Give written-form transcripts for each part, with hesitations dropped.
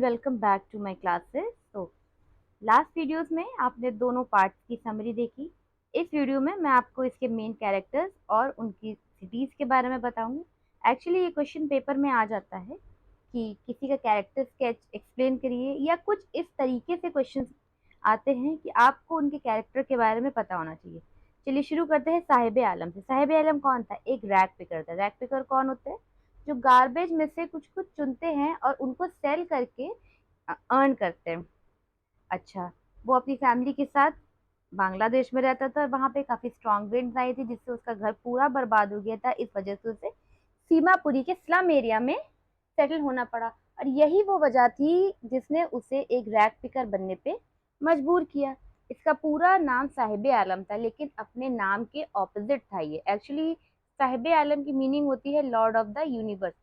Welcome back to my classes. तो last videos में आपने दोनों पार्ट्स की समरी देखी। इस वीडियो में मैं आपको इसके मेन कैरेक्टर्स और उनकी सिटीज के बारे में बताऊंगी। एक्चुअली ये क्वेश्चन पेपर में आ जाता है कि किसी का कैरेक्टर स्केच एक्सप्लेन करिए, या कुछ इस तरीके से क्वेश्चंस आते हैं कि आपको उनके कैरेक्टर के बारे में पता होना चाहिए। चलिए शुरू करते हैं साहिब आलम से। साहिब आलम कौन था? एक रैग पिकर था। रैग पिकर कौन होते हैं? जो गार्बेज में से कुछ कुछ चुनते हैं और उनको सेल करके अर्न करते हैं। अच्छा, वो अपनी फैमिली के साथ बांग्लादेश में रहता था और वहां पे काफी स्ट्रॉन्ग विंड्स आई थी जिससे उसका घर पूरा बर्बाद हो गया था। इस वजह से उसे सीमापुरी के स्लम एरिया में सेटल होना पड़ा, और यही वो वजह थी जिसने उसे एक रैग पिकर बनने पे मजबूर किया। इसका पूरा नाम साहिब आलम था, लेकिन अपने नाम के ऑपोजिट था ये। एक्चुअली साहिब आलम की मीनिंग होती है Lord of the universe.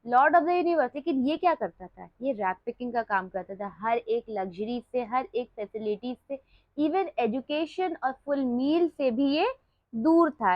Lord of the universe. लेकिन ये क्या करता था? ये रैग पिकिंग का काम करता था। हर एक लग्जरी से, हर एक फैसिलिटी से, इवन एजुकेशन और फुल मील से भी ये दूर था।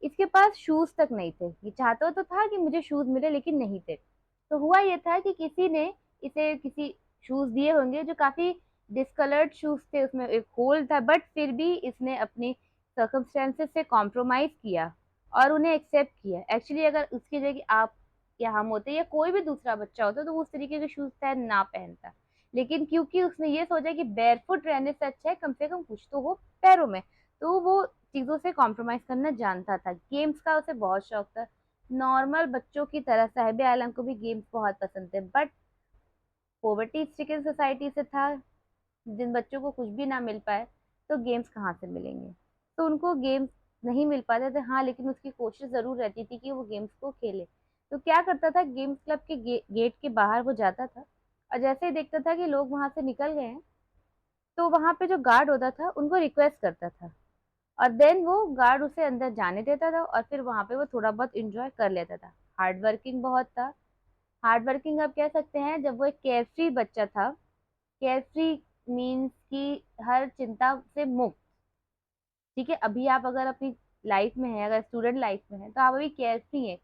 इसके पास शूज तक नहीं थे। ये चाहता तो था कि मुझे शूज मिले, लेकिन नहीं थे। तो हुआ ये था कि किसी ने इसे किसी शूज दिए होंगे जो काफी डिस्कलर्ड शूज थे, उसमें एक होल था, बट फिर भी इसने अपनी सर्कमस्टेंसेस से कॉम्प्रोमाइज किया और उन्हें एक्सेप्ट किया। एक्चुअली अगर उसकी जगह आप या हम होते या कोई भी दूसरा बच्चा होता तो वो उस तरीके के शूज शायद ना पहनता। लेकिन क्योंकि उसने ये सोचा कि बेयरफुट रहने से अच्छा है कम से कम कुछ तो हो पैरों में, तो वो चीजों से कॉम्प्रोमाइज करना जानता था। गेम्स का उसे बहुत शौक था। नॉर्मल बच्चों की तरह साहिब आलम को भी गेम्स बहुत पसंद थे, बट पॉवर्टी स्ट्रिकन सोसाइटी से था। जिन बच्चों को कुछ भी ना मिल पाए तो गेम्स कहाँ से मिलेंगे, तो उनको गेम्स नहीं मिल पाते थे। हाँ, लेकिन उसकी कोशिश जरूर रहती थी कि वो गेम्स को खेले। तो क्या करता था, गेम्स क्लब के गेट के बाहर वो जाता था, और जैसे ही देखता था कि लोग वहां से निकल गए हैं तो वहां पे जो गार्ड होता था उनको रिक्वेस्ट करता था, और देन वो गार्ड उसे अंदर जाने देता था और फिर वहां पे वो थोड़ा बहुत इंजॉय कर लेता था। हार्ड वर्किंग बहुत था। हार्ड वर्किंग आप कह सकते हैं। जब वो एक केयरफ्री बच्चा था, केयरफ्री मीन्स कि हर चिंता से मुक्त। ठीक है, अभी आप अगर अपनी लाइफ में है, अगर स्टूडेंट लाइफ में है, तो आप अभी केयरफ्री है।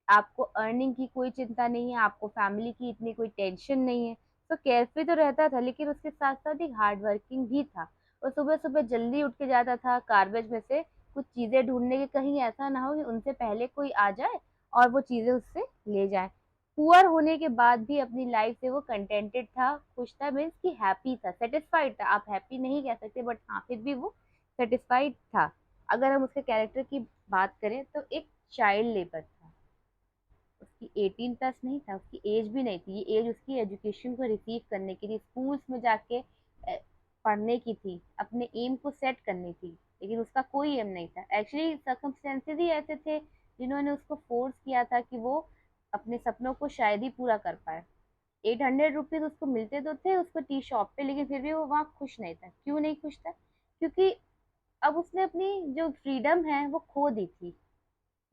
आपको अर्निंग की कोई चिंता नहीं है, आपको फैमिली की इतनी कोई टेंशन नहीं है। तो केयरफ्री तो रहता था, लेकिन उसके साथ साथ एक हार्ड वर्किंग भी था। वो सुबह सुबह जल्दी उठ के जाता था गार्बेज में से कुछ चीजें ढूंढने के, कहीं ऐसा ना हो कि उनसे पहले कोई आ जाए और वो चीजें उससे ले जाए। पुअर होने के बाद भी अपनी लाइफ से वो कंटेंटेड था, खुश था, मीन्स कि हैप्पी था, सेटिस्फाइड था। आप हैप्पी नहीं कह सकते, बट हाँ फिर भी वो सेटिस्फाइड था। अगर हम उसके कैरेक्टर की बात करें तो एक चाइल्ड लेबर था। उसकी 18 प्लस नहीं था, उसकी एज भी नहीं थी। ये एज उसकी एजुकेशन को रिसीव करने की थी, स्कूल्स में जाके पढ़ने की थी, अपने एम को सेट करनी थी। लेकिन उसका कोई एम नहीं था। एक्चुअली सर्कमस्टेंसेस ही ऐसे थे जिन्होंने उसको फोर्स किया था कि वो अपने सपनों को शायद ही पूरा कर पाए। 800 रुपीज उसको मिलते तो थे उसको टी शॉप पे, लेकिन फिर भी वो वहाँ खुश नहीं था। क्यों नहीं खुश था? क्योंकि अब उसने अपनी जो फ्रीडम है वो खो दी थी।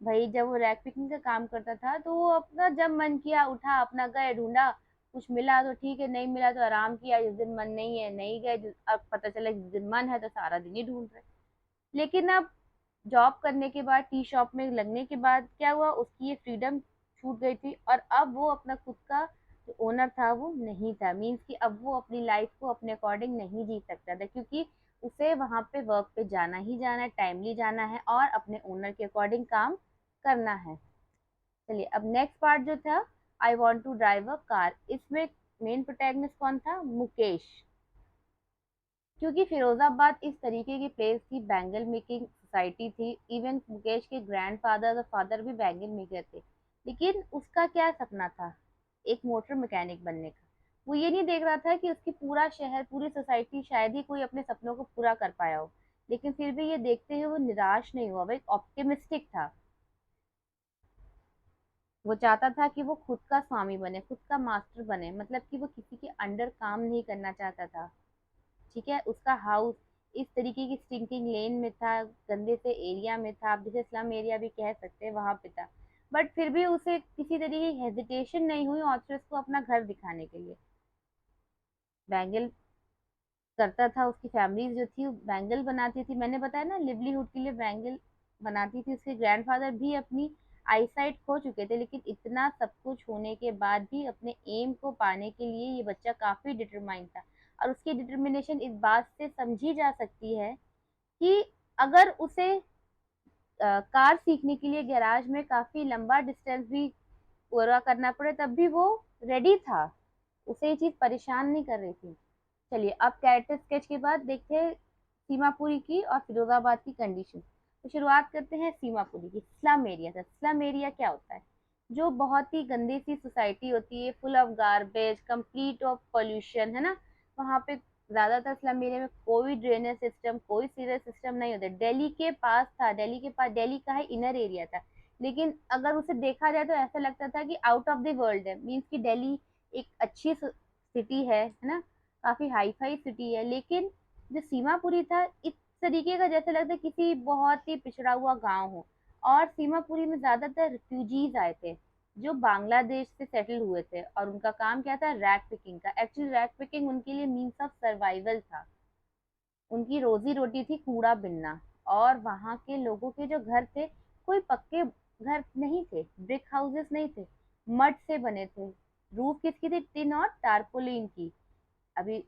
भाई जब वो रैक पिकिंग का काम करता था तो वो अपना जब मन किया उठा, अपना गए, ढूंढा, कुछ मिला तो ठीक है, नहीं मिला तो आराम किया। जिस दिन मन नहीं है नहीं गए, अब पता चला जिस दिन मन है तो सारा दिन ही ढूंढ रहे। लेकिन अब जॉब करने के बाद, टी शॉप में लगने के बाद क्या हुआ, उसकी ये फ्रीडम छूट गई थी, और अब वो अपना खुद का जो ओनर था वो नहीं था। मीन्स कि अब वो अपनी लाइफ को अपने अकॉर्डिंग नहीं जी सकता था, क्योंकि उसे वहां पे वर्क पे जाना ही जाना है, टाइमली जाना है और अपने ओनर के अकॉर्डिंग काम करना है। चलिए अब नेक्स्ट पार्ट जो था, I want to drive a car. इसमें मेन प्रोटैगनिस्ट कौन था? मुकेश। क्योंकि फिरोजाबाद इस तरीके की प्लेस थी, बैंगल मेकिंग सोसाइटी थी। इवन मुकेश के ग्रैंडफादर और फादर भी बैंगल मेकर थे। लेकिन उसका क्या सपना था? एक मोटर मैकेनिक बनने का। वो ये नहीं देख रहा था कि उसकी पूरा शहर, पूरी सोसाइटी शायद ही कोई अपने सपनों को पूरा कर पाया हो। लेकिन फिर भी ये देखते हुए वो निराश नहीं हुआ, वो एक ऑप्टिमिस्टिक था। वो चाहता था कि वो खुद का स्वामी बने, खुद का मास्टर बने, मतलब कि वो किसी के अंडर काम नहीं करना चाहता था। ठीक है, उसका हाउस इस तरीके की स्टिंकिंग लेन में था, गंदे से एरिया में था, आप जिसे स्लम एरिया भी कह सकते हैं, वहां पे था। बट फिर भी उसे किसी तरीके की हेजिटेशन नहीं हुई ऑथरस को अपना घर दिखाने के लिए। बैंगल करता था, उसकी फैमिली जो थी बैंगल बनाती थी। मैंने बताया ना, लिवलीहुड के लिए बैंगल बनाती थी। उसके ग्रैंडफादर भी अपनी आईसाइट खो चुके थे, लेकिन इतना सब कुछ होने के बाद भी अपने एम को पाने के लिए ये बच्चा काफ़ी डिटरमाइन था। और उसकी डिटर्मिनेशन इस बात से समझी जा सकती है कि अगर उसे कार सीखने के लिए गैराज में काफ़ी लंबा डिस्टेंस भी पूरा करना पड़े, तब भी वो रेडी था। उसे ये चीज़ परेशान नहीं कर रही थी। चलिए, अब कैरेक्टर स्केच के बाद देखते हैं सीमापुरी की और फिरोजाबाद की कंडीशन। तो शुरुआत करते हैं सीमापुरी की, स्लम एरिया से। स्लम एरिया क्या होता है? जो बहुत ही गंदी सी सोसाइटी होती है, full of garbage, complete of pollution, है ना। वहाँ पे ज्यादातर स्लम एरिया में कोई ड्रेनेज सिस्टम, कोई सीवेज सिस्टम नहीं होता। दिल्ली के पास था, दिल्ली के पास, दिल्ली का है इनर एरिया था, लेकिन अगर उसे देखा जाए तो ऐसा लगता था कि आउट ऑफ द वर्ल्ड है। मीन्स कि दिल्ली एक अच्छी सिटी है ना, काफी हाई फाई सिटी है, लेकिन जो सीमापुरी था इस तरीके का जैसे लगता है किसी बहुत ही पिछड़ा हुआ गांव हो। और सीमापुरी में ज्यादातर रिफ्यूजीज आए थे जो बांग्लादेश से सेटल हुए थे, और उनका काम क्या था? रैक पिकिंग का। एक्चुअली रैक पिकिंग उनके लिए मीन्स ऑफ सर्वाइवल था। उनकी रोजी रोटी थी कूड़ा बिनना। और वहाँ के लोगों के जो घर थे, कोई पक्के घर नहीं थे, ब्रिक हाउसेस नहीं थे, मड से बने थे। रूफ किसकी थी? टिन और टारपोलिन की। अभी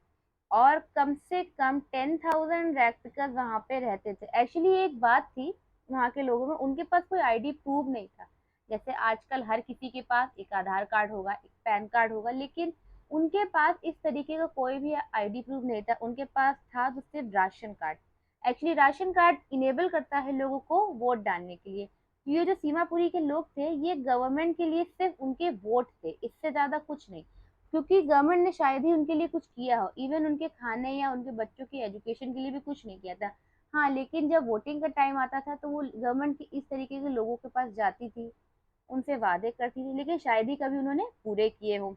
और कम से कम 10,000 रैक पिकर्स वहाँ पे रहते थे। एक्चुअली एक बात थी वहाँ के लोगों में, उनके पास कोई आईडी प्रूफ नहीं था। जैसे आजकल हर किसी के पास एक आधार कार्ड होगा, एक पैन कार्ड होगा, लेकिन उनके पास इस तरीके का कोई भी आईडी प्रूफ नहीं था। उनके पास था तो सिर्फ ration card. Actually ration card enable करता है लोगों को वोट डालने के लिए। ये जो सीमापुरी के लोग थे, ये गवर्नमेंट के लिए सिर्फ उनके वोट थे, इससे ज्यादा कुछ नहीं। क्योंकि गवर्नमेंट ने शायद ही उनके लिए कुछ किया हो, इवन उनके खाने या उनके बच्चों की एजुकेशन के लिए भी कुछ नहीं किया था। हाँ, लेकिन जब वोटिंग का टाइम आता था तो वो गवर्नमेंट की इस तरीके के लोगों के पास जाती थी, उनसे वादे करती थी, लेकिन शायद ही कभी उन्होंने पूरे किए हो।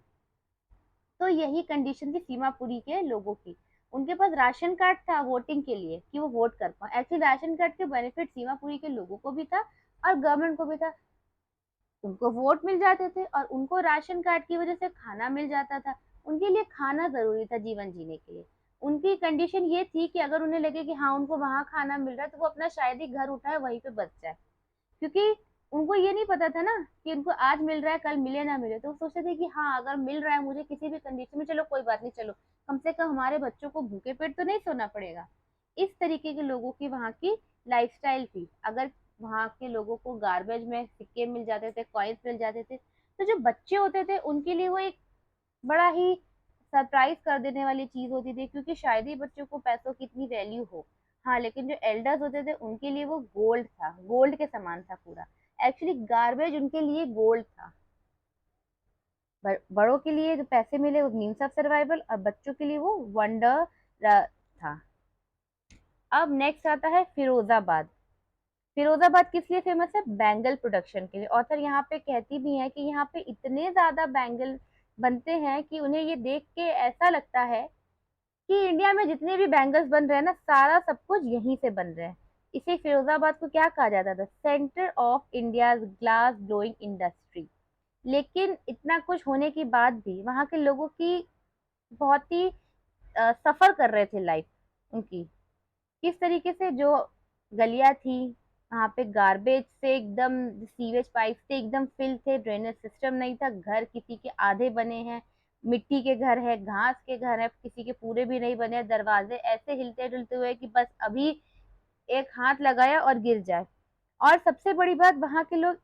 तो यही कंडीशन थी सीमापुरी के लोगों की। उनके पास राशन कार्ड था वोटिंग के लिए कि वो वोट कर पाए। एक्चुअली राशन कार्ड के बेनिफिट सीमापुरी के लोगों को भी था और गवर्नमेंट को भी था। उनको वोट मिल जाते थे और उनको राशन कार्ड की वजह से खाना मिल जाता था। उनके लिए खाना जरूरी था जीवन जीने के लिए। उनकी कंडीशन ये थी कि अगर उन्हें लगे कि हाँ उनको वहां खाना मिल रहा है, तो वो अपना शायद ही घर उठाए वहीं पे बच जाए। क्योंकि उनको ये नहीं पता था ना कि उनको आज मिल रहा है कल मिले ना मिले, तो वो सोचते थे कि हाँ अगर मिल रहा है मुझे किसी भी कंडीशन में, चलो कोई बात नहीं, चलो कम से कम हमारे बच्चों को भूखे पेट तो नहीं सोना पड़ेगा। इस तरीके के लोगों की वहाँ की लाइफस्टाइल थी। अगर वहाँ के लोगों को गार्बेज में सिक्के मिल जाते थे, कॉइन्स मिल जाते थे, तो जो बच्चे होते थे उनके लिए वो एक बड़ा ही सरप्राइज कर देने वाली चीज होती थी, क्योंकि शायद ही बच्चों को पैसों की इतनी वैल्यू हो। हाँ, लेकिन जो एल्डर्स होते थे उनके लिए वो गोल्ड था, गोल्ड के समान था पूरा। एक्चुअली गार्बेज उनके लिए गोल्ड था। बड़ों के लिए जो पैसे मिले वो मीन्स ऑफ सर्वाइवल, और बच्चों के लिए वो वंडर था। अब नेक्स्ट आता है फिरोजाबाद। फिरोजाबाद किस लिए फेमस है? बैंगल प्रोडक्शन के लिए। ऑथर यहाँ पे कहती भी है कि यहाँ पे इतने ज्यादा बैंगल बनते हैं कि उन्हें ये देख के ऐसा लगता है कि इंडिया में जितने भी बैंगल्स बन रहे हैं ना, सारा सब कुछ यहीं से बन रहे हैं। इसे फिरोजाबाद को क्या कहा जाता था? Centre of India glass blowing industry. लेकिन इतना कुछ होने के बाद भी वहाँ के लोगों की बहुत ही सफर कर रहे थे लाइफ उनकी। किस तरीके से? जो गलियां थी वहाँ पे गार्बेज से एकदम, सीवेज पाइप से एकदम फिल थे, ड्रेनेज सिस्टम नहीं था, घर किसी के आधे बने हैं, मिट्टी के घर है, घास के घर है, किसी के पूरे भी नहीं बने, दरवाजे ऐसे हिलते डुलते हुए कि बस अभी एक हाथ लगाया और गिर जाए। और सबसे बड़ी बात, वहाँ के लोग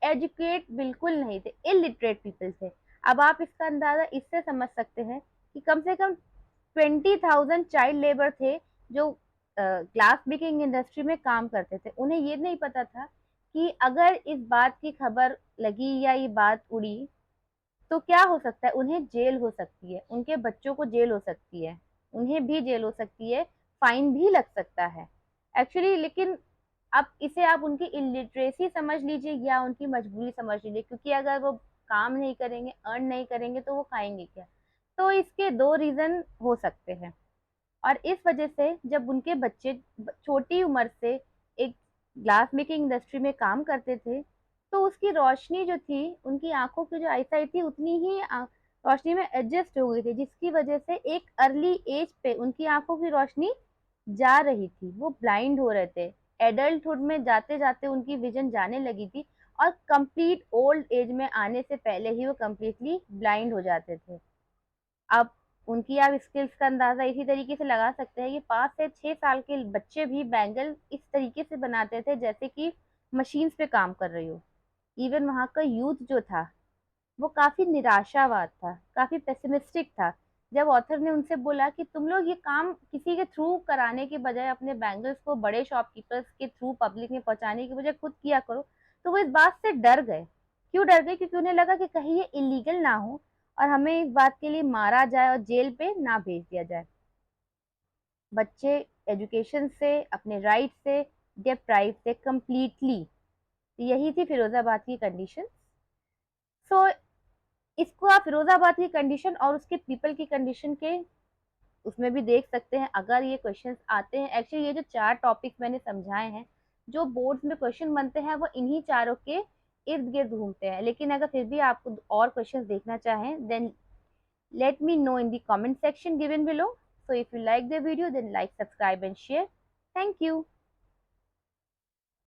एजुकेट बिल्कुल नहीं थे, इलिटरेट पीपल थे। अब आप इसका अंदाजा इससे समझ सकते हैं कि कम से कम 20,000 चाइल्ड लेबर थे जो ग्लास मेकिंग इंडस्ट्री में काम करते थे। उन्हें ये नहीं पता था कि अगर इस बात की खबर लगी या ये बात उड़ी तो क्या हो सकता है। उन्हें जेल हो सकती है, उनके बच्चों को जेल हो सकती है, उन्हें भी जेल हो सकती है, फाइन भी लग सकता है एक्चुअली। लेकिन अब इसे आप उनकी इलिटरेसी समझ लीजिए या उनकी मजबूरी समझ लीजिए, क्योंकि अगर वो काम नहीं करेंगे, अर्न नहीं करेंगे, तो वो खाएंगे क्या? तो इसके दो रीजन हो सकते हैं। और इस वजह से जब उनके बच्चे छोटी उम्र से एक ग्लास मेकिंग इंडस्ट्री में काम करते थे, तो उसकी रोशनी जो थी, उनकी आंखों की जो आईसाइट थी, उतनी ही रोशनी में एडजस्ट हो गई थी, जिसकी वजह से एक अर्ली एज पे उनकी आंखों की रोशनी जा रही थी, वो ब्लाइंड हो रहे थे। एडल्टहुड में जाते जाते उनकी विजन जाने लगी थी। और कंप्लीट ओल्ड एज में आने से पहले ही वो कम्प्लीटली ब्लाइंड हो जाते थे। अब उनकी आप स्किल्स का अंदाजा इसी तरीके से लगा सकते हैं कि 5 से 6 साल के बच्चे भी बैंगल इस तरीके से बनाते थे जैसे कि मशीन्स पे काम कर रही हो। इवन वहाँ का यूथ जो था वो काफी निराशावाद था, काफी पेसिमिस्टिक था। जब ऑथर ने उनसे बोला कि तुम लोग ये काम किसी के थ्रू कराने के बजाय अपने बैंगल्स को बड़े शॉपकीपर्स के थ्रू पब्लिक में पहुंचाने के बजाय खुद किया करो, तो वो इस बात से डर गए। क्यों डर गए? क्योंकि उन्हें लगा कि कहीं ये इलीगल ना हो और हमें इस बात के लिए मारा जाए और जेल पे ना भेज दिया जाए। बच्चे एजुकेशन से, अपने राइट से डिप्राइव थे कम्प्लीटली। यही थी फिरोजाबाद की कंडीशन। सो इसको आप फिरोजाबाद की कंडीशन और उसके पीपल की कंडीशन के उसमें भी देख सकते हैं अगर ये क्वेश्चंस आते हैं। एक्चुअली ये जो 4 टॉपिक्स मैंने समझाए हैं, जो बोर्ड्स में क्वेश्चन बनते हैं वो इन्हीं चारों के इर्द गिर्द घूमते हैं। लेकिन अगर फिर भी आपको और क्वेश्चंस देखना चाहें, then let me know in the comment section given below. So if you like the video, then like, subscribe and share. Thank you.